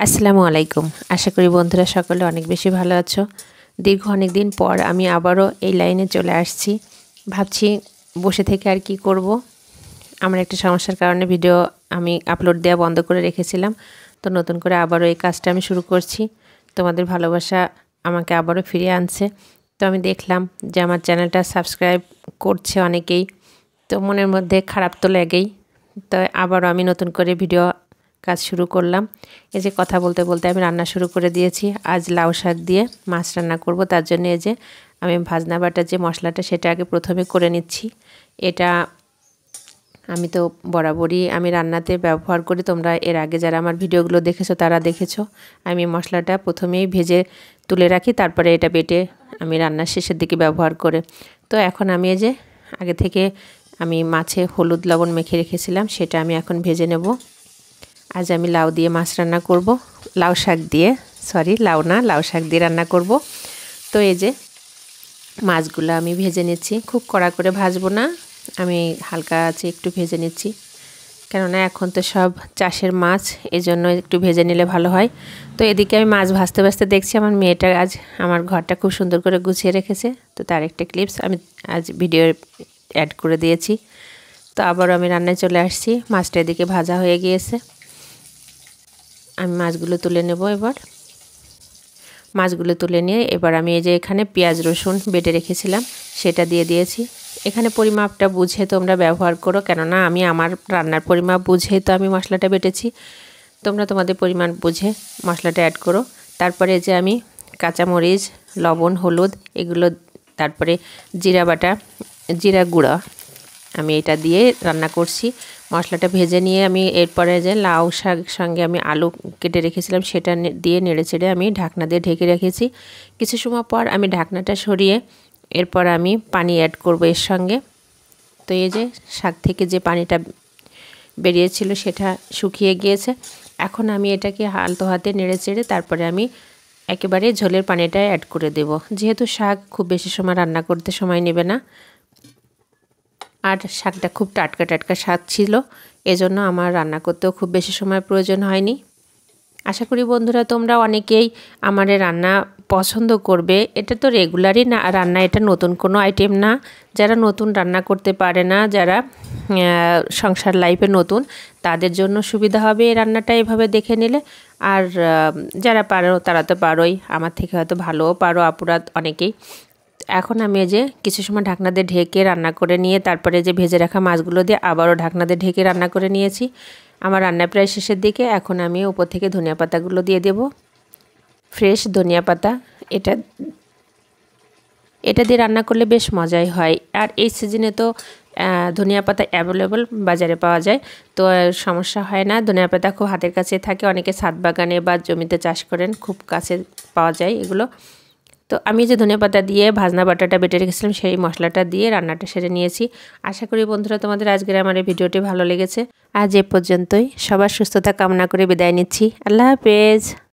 আসসালামু আলাইকুম। আশা করি বন্ধুরা সকলে অনেক বেশি ভালো আছো। দীর্ঘ অনেক দিন পর আমি আবারও এই লাইনে চলে আসছি। ভাবছি বসে থেকে আর কি করব। আমার একটা সমস্যার কারণে ভিডিও আমি আপলোড দেওয়া বন্ধ করে রেখেছিলাম। তো নতুন করে আবারও এই কাজটা আমি শুরু করছি। তোমাদের ভালোবাসা আমাকে আবারও ফিরিয়ে আনছে। তো আমি দেখলাম যে আমার চ্যানেলটা সাবস্ক্রাইব করছে অনেকেই। তো মনের মধ্যে খারাপ তো লাগেই। তো আবারও আমি নতুন করে ভিডিও কাজ শুরু করলাম। এই যে কথা বলতে বলতে আমি রান্না শুরু করে দিয়েছি। আজ লাউ শাক দিয়ে মাছ রান্না করব। তার জন্য এই যে আমি ভাজনা বাটার যে মশলাটা সেটা আগে প্রথমে করে নিচ্ছি। এটা আমি তো বরাবরই আমি রান্নাতে ব্যবহার করি। তোমরা এর আগে যারা আমার ভিডিওগুলো দেখেছো তারা দেখেছো। আমি মশলাটা প্রথমেই ভেজে তুলে রাখি, তারপরে এটা বেটে আমি রান্নার শেষের দিকে ব্যবহার করে। তো এখন আমি এই যে আগে থেকে আমি মাছে হলুদ লবণ মেখে রেখেছিলাম, সেটা আমি এখন ভেজে নেব। আজ আমি লাউ দিয়ে মাছ রান্না করব, লাউ শাক দিয়ে, লাউ শাক দিয়ে রান্না করব। তো এই যে মাছগুলো আমি ভেজে নিচ্ছি, খুব কড়া করে ভাজবো না, আমি হালকা আছে একটু ভেজে নিচ্ছি, কেননা এখন তো সব চাষের মাছ, এজন্য একটু ভেজে নিলে ভালো হয়। তো এদিকে আমি মাছ ভাজতে ভাজতে দেখছি আমার মেয়েটা আজ আমার ঘরটা খুব সুন্দর করে গুছিয়ে রেখেছে। তো তার একটা ক্লিপস আমি আজ ভিডিও অ্যাড করে দিয়েছি। তো আবারও আমি রান্নায় চলে আসছি। মাছটা এদিকে ভাজা হয়ে গিয়েছে, আমি মাছগুলো তুলে নেব। এবার মাছগুলো তুলে নিয়ে এবার আমি এই যে এখানে পেঁয়াজ রসুন বেটে রেখেছিলাম সেটা দিয়ে দিয়েছি। এখানে পরিমাপটা বুঝে তোমরা ব্যবহার করো, কেননা আমি আমার রান্নার পরিমাপ বুঝে তো আমি মশলাটা বেটেছি। তোমরা তোমাদের পরিমাণ বুঝে মশলাটা অ্যাড করো। তারপরে যে আমি কাঁচামরিচ, লবণ, হলুদ এগুলো, তারপরে জিরা বাটা, জিরা গুঁড়া, আমি এটা দিয়ে রান্না করছি। মশলাটা ভেজে নিয়ে আমি এরপরে যে লাউ শাক সঙ্গে আমি আলু কেটে রেখেছিলাম সেটা দিয়ে নেড়ে চেড়ে আমি ঢাকনা দিয়ে ঢেকে রেখেছি। কিছু সময় পর আমি ঢাকনাটা সরিয়ে এরপর আমি পানি অ্যাড করব এর সঙ্গে। তো এই যে শাক থেকে যে পানিটা বেরিয়েছিল সেটা শুকিয়ে গিয়েছে। এখন আমি এটাকে আলতো হাতে নেড়ে চেড়ে তারপরে আমি একেবারে ঝোলের পানিটা অ্যাড করে দেব। যেহেতু শাক খুব বেশি সময় রান্না করতে সময় নেবে না, আর শাকটা খুব টাটকা টাটকা শাক ছিল, এজন্য আমার রান্না করতেও খুব বেশি সময় প্রয়োজন হয়নি। আশা করি বন্ধুরা তোমরা অনেকেই আমার রান্না পছন্দ করবে। এটা তো রেগুলারই না রান্না, এটা নতুন কোনো আইটেম না। যারা নতুন রান্না করতে পারে না, যারা সংসার লাইফে নতুন, তাদের জন্য সুবিধা হবে এই রান্নাটা এভাবে দেখে নিলে। আর যারা পারো তারা তো পারোই, আমার থেকে হয়তো ভালোও পারো আপুরা অনেকেই। এখন আমি এই যে কিছু সময় ঢাকনা দিয়ে ঢেকে রান্না করে নিয়ে তারপরে যে ভেজে রাখা মাছগুলো দিয়ে আবারও ঢাকনা দিয়ে ঢেকে রান্না করে নিয়েছি। আমার রান্না প্রায় শেষের দিকে। এখন আমি উপর থেকে ধনিয়া পাতাগুলো দিয়ে দেব, ফ্রেশ ধনিয়া পাতা। এটা দিয়ে রান্না করলে বেশ মজাই হয়। আর এই সিজনে তো ধনিয়া পাতা অ্যাভেলেবল বাজারে পাওয়া যায়, তো সমস্যা হয় না। ধনিয়া পাতা খুব হাতের কাছে থাকে, অনেকে ছাদ বাগানে বা জমিতে চাষ করেন, খুব কাছে পাওয়া যায় এগুলো। তো আমি যে ধনেপাতা দিয়ে ভাজনা বাটাটা বেটে রেখেছিলাম সেই মশলাটা দিয়ে রান্নাটা সেরে নিয়েছি। আশা করি বন্ধুরা তোমাদের আজকের আমার এই ভিডিওটি ভালো লেগেছে। আজ এ পর্যন্তই, সবার সুস্থতা কামনা করে বিদায় নিচ্ছি। আল্লাহ হাফেজ।